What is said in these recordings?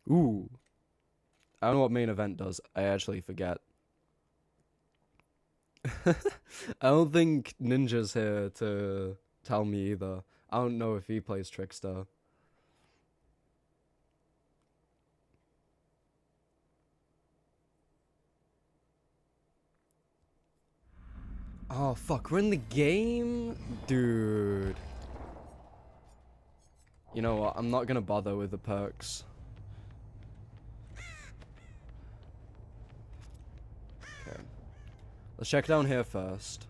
Ooh. I don't know what main event does. I actually forget. I don't think Ninja's here to tell me either. I don't know if he plays Trickster. Oh, fuck. We're in the game? Dude. You know what? I'm not gonna bother with the perks. Okay. Let's check down here first.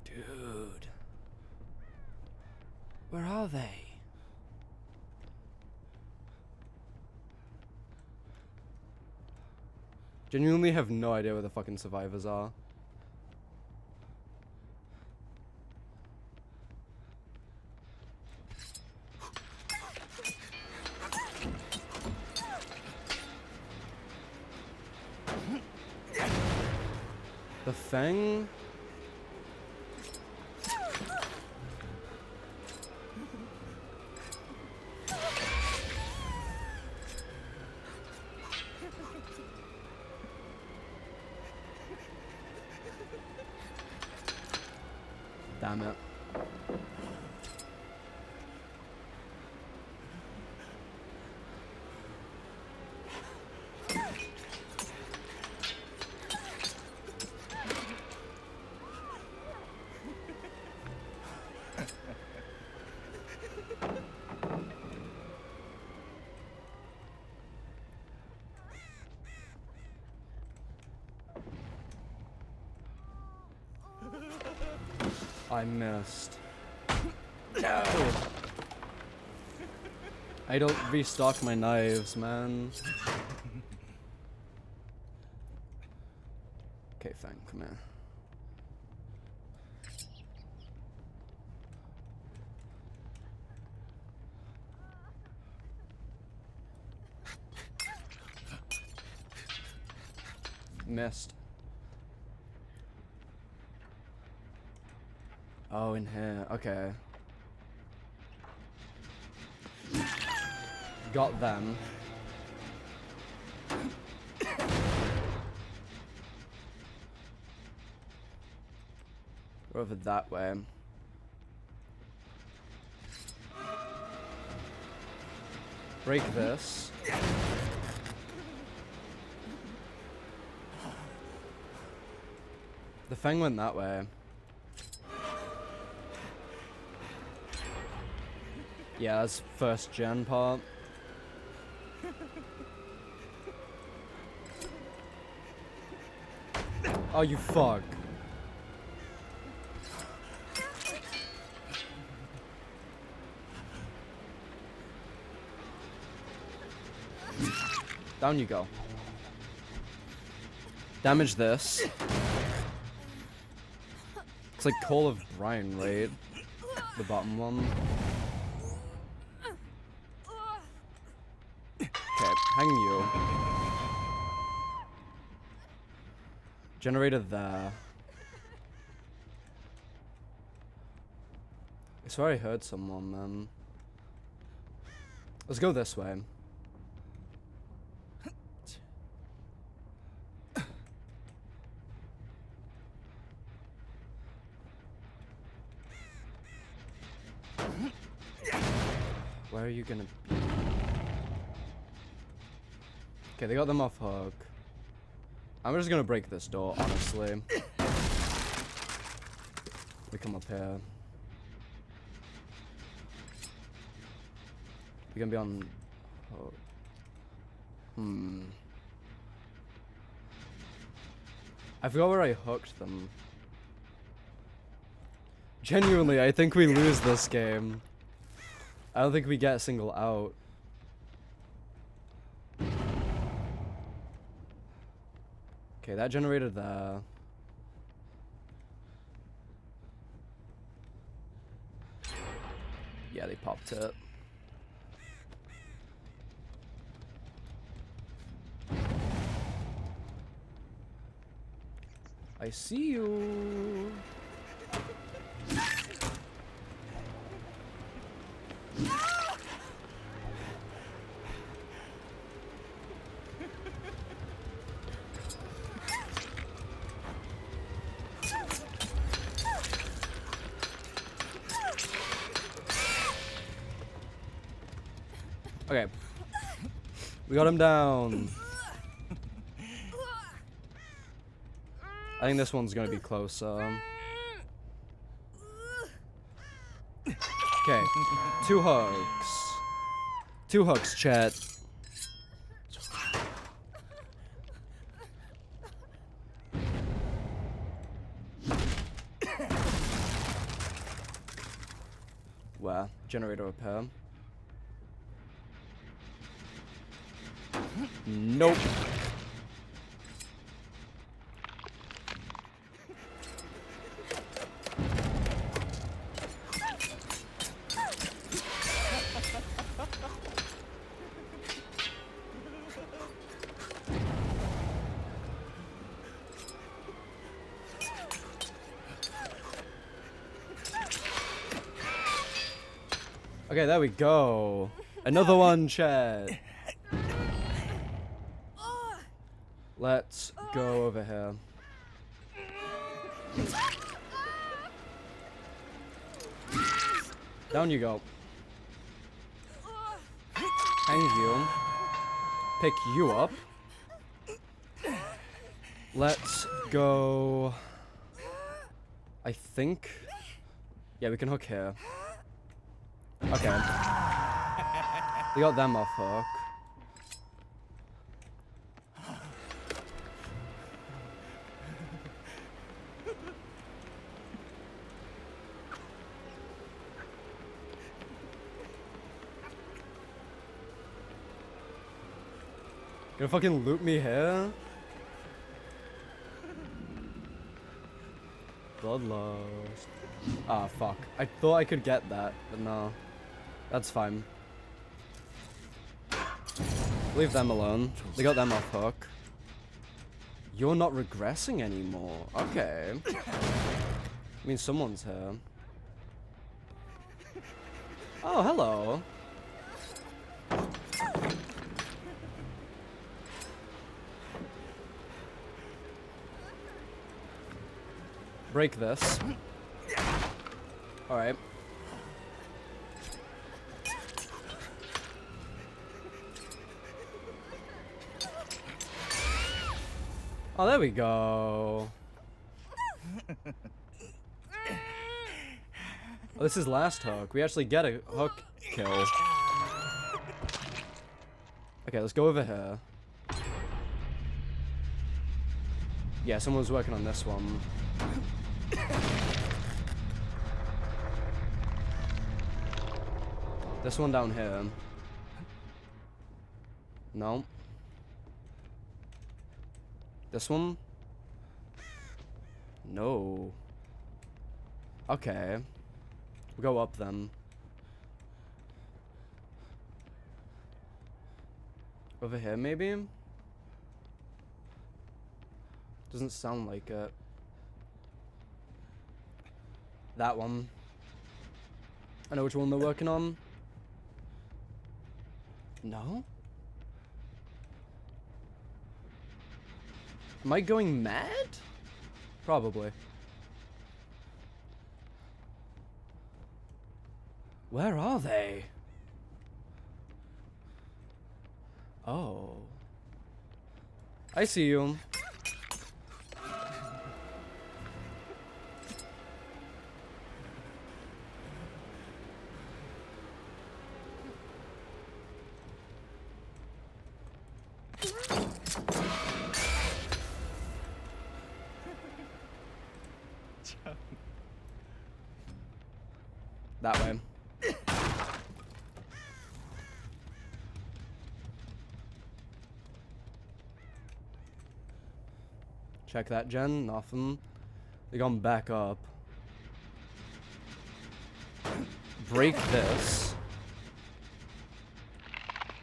Dude. Where are they? Genuinely have no idea where the fucking survivors are. The Fang? Damn it. I missed. No! I don't restock my knives, man. Okay, Fang, come here. Missed. Oh, in here. Okay. Got them. Go over that way. Break this. The Fang went that way. Yeah, that's first gen part. Oh, you fuck. Down you go. Damage this. It's like Call of Brian, right? The bottom one. Okay, hang you. Generator there. I swear I heard someone, man. Let's go this way. Where are you gonna be? Okay, they got them off hook. I'm just gonna break this door, honestly. We come up here. We're gonna be on hook. I forgot where I hooked them. Genuinely, I think we lose this game. I don't think we get a single out. Okay, that generator there. Yeah, they popped it. I see you. Okay. We got him down. I think this one's gonna be closer. Okay. 2 hooks. 2 hooks, chat. Where? Generator repair. Nope. Okay, there we go. Another one, chat. Let's go over here. Down you go. Thank you. Pick you up. Let's go. I think. Yeah, we can hook here. Okay. We got them off hook. Gonna fucking loot me here? Bloodlust. Ah, fuck. I thought I could get that, but no. That's fine. Leave them alone. They got them off hook. You're not regressing anymore. Okay. I mean, someone's here. Oh, hello. Break this. Alright. Oh, there we go. Oh, this is last hook. We actually get a hook kill. Okay, let's go over here. Yeah, someone's working on this one. This one down here. No. This one? No. Okay. We'll go up then. Over here, maybe? Doesn't sound like it. That one. I know which one they're working on. No? Am I going mad? Probably. Where are they? Oh. I see you. That way. Check that gen, nothing. They gone back up. break this.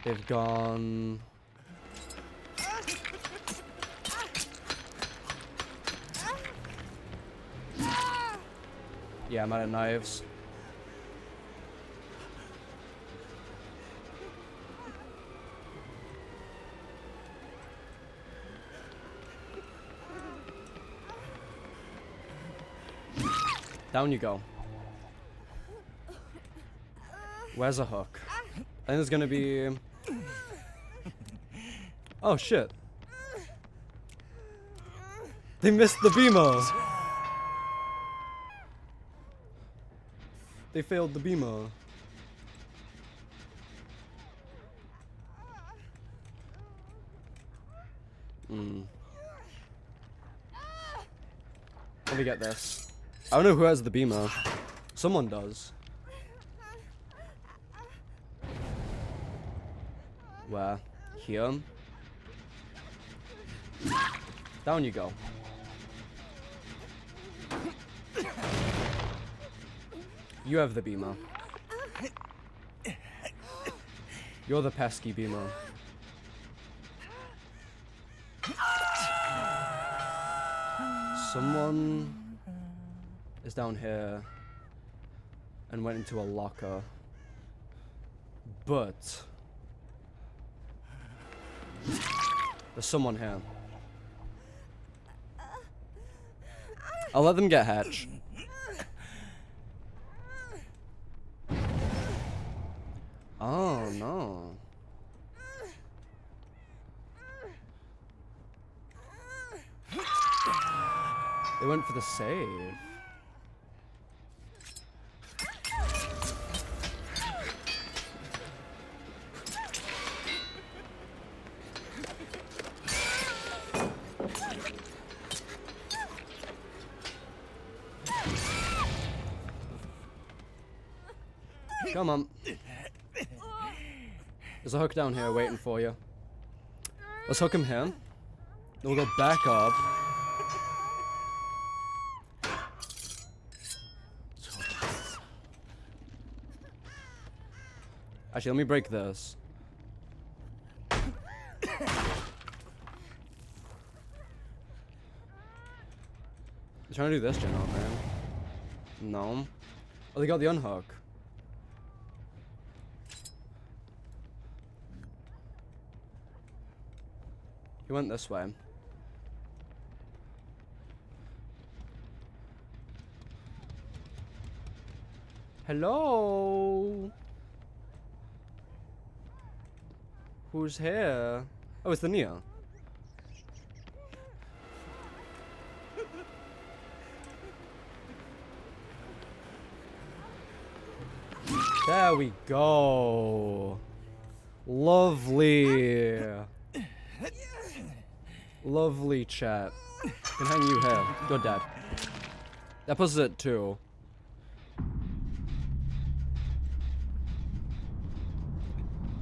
They've gone... Yeah, I'm out of knives. Down you go. Where's a hook? I think there's gonna be... Oh shit. They missed the beamer. They failed the beamer. Let me get this. I don't know who has the beamer. Someone does. Where? Here? Down you go. You have the beamer. You're the pesky beamer. Someone is down here and went into a locker. But there's someone here. I'll let them get hatch. Oh no. They went for the save. Come on. There's a hook down here waiting for you. Let's hook him here. Then we'll go back up. Actually, let me break this. I'm trying to do this gen out, man. No. Oh, they got the unhook. He went this way. Hello? Who's here? Oh, it's the Neo. There we go. Lovely. Lovely chat. Can hang you here. You're dead. That puts it at 2.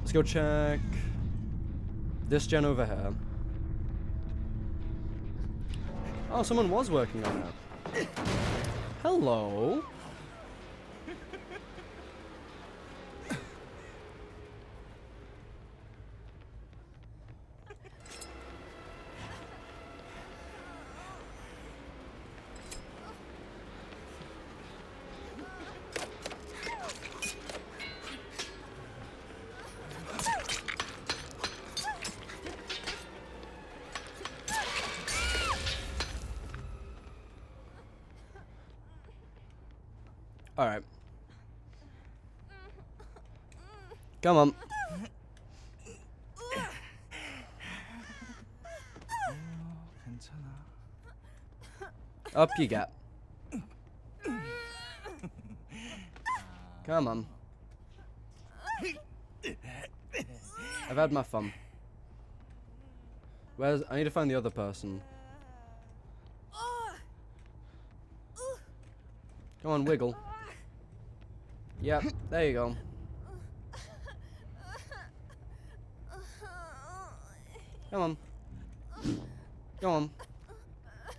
Let's go check this gen over here. Oh, someone was working on it. Hello. Alright. Come on. Up you get. Come on. I've had my fun. Where's... I need to find the other person. Come on, wiggle. Yep, there you go. Come on. Go on.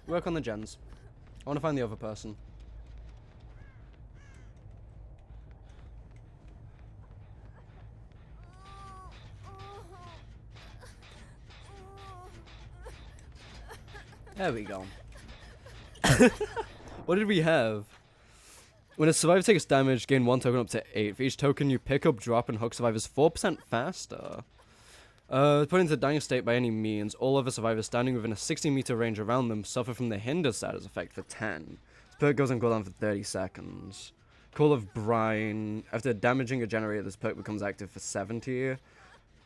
Work on the gens. I want to find the other person. There we go. What did we have? When a survivor takes damage, gain 1 token up to 8. For each token you pick up, drop, and hook survivors 4% faster. Put into dying state by any means, all other survivors standing within a 60-meter range around them suffer from the hinder status effect for 10. This perk goes on cooldown for 30 seconds. Call of Brine. After damaging a generator, this perk becomes active for 70.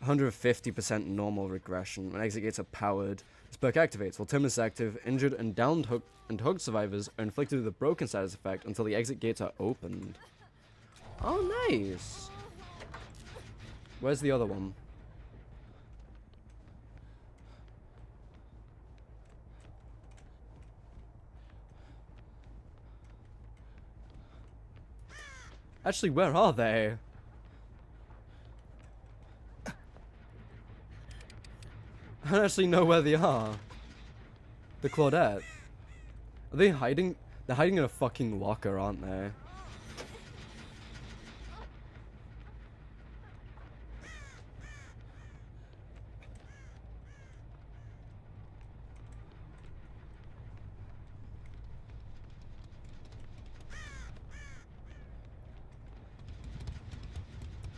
150% normal regression. When exit gates are powered, this perk activates. While terminus active, injured and downed hooked survivors are inflicted with a broken status effect until the exit gates are opened. Oh, nice. Where's the other one? Actually, where are they? I don't actually know where they are. The Claudette. Are they hiding? They're hiding in a fucking locker, aren't they?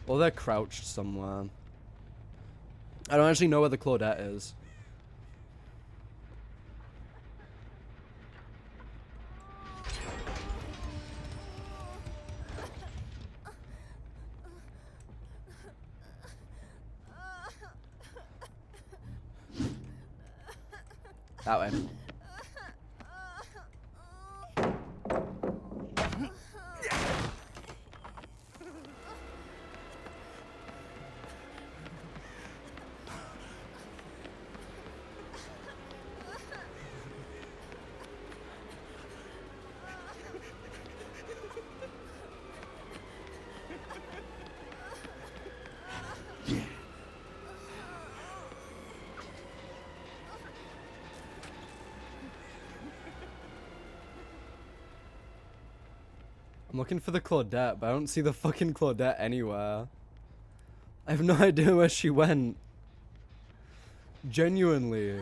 Or they're crouched somewhere. I don't actually know where the Claudette is. That way. I'm looking for the Claudette, but I don't see the fucking Claudette anywhere. I have no idea where she went. Genuinely.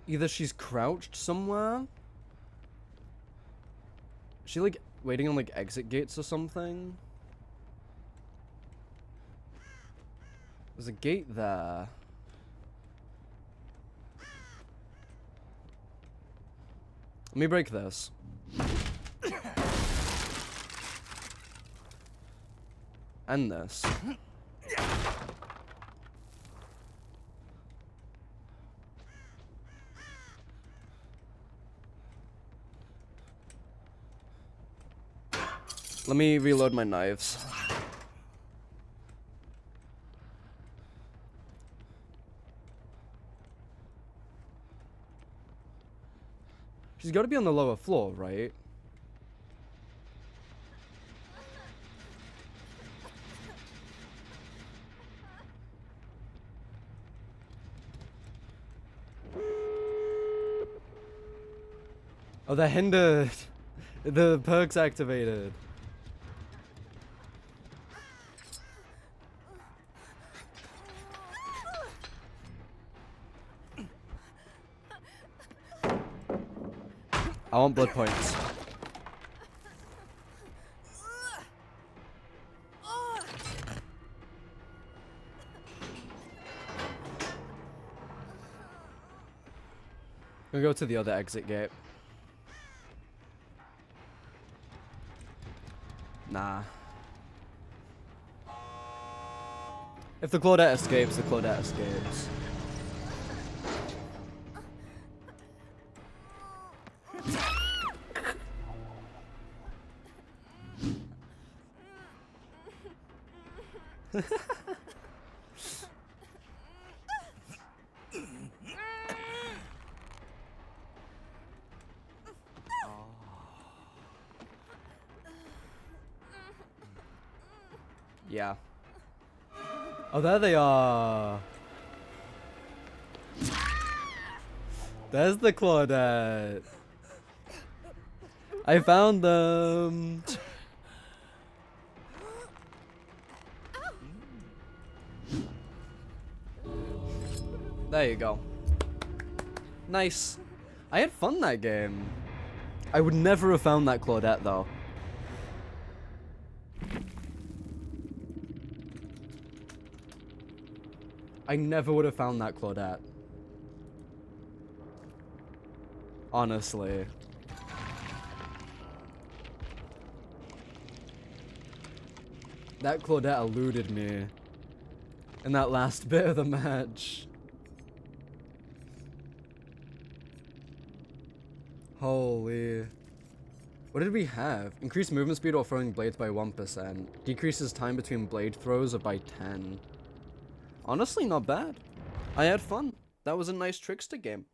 Either she's crouched somewhere. Is she like waiting on like exit gates or something? There's a gate there. Let me break this. And this. Let me reload my knives. She's got to be on the lower floor, right? Oh, they're hindered. The perk's activated. I want blood points. I'm gonna go to the other exit gate. Nah. If the Claudette escapes, the Claudette escapes. Yeah. Oh, there they are. There's the Claudette. I found them. There you go. Nice. I had fun that game. I would never have found that Claudette though. I never would have found that Claudette. Honestly. That Claudette eluded me in that last bit of the match. Holy. What did we have? Increased movement speed while throwing blades by 1%. Decreases time between blade throws by 10. Honestly, not bad. I had fun. That was a nice Trickster game.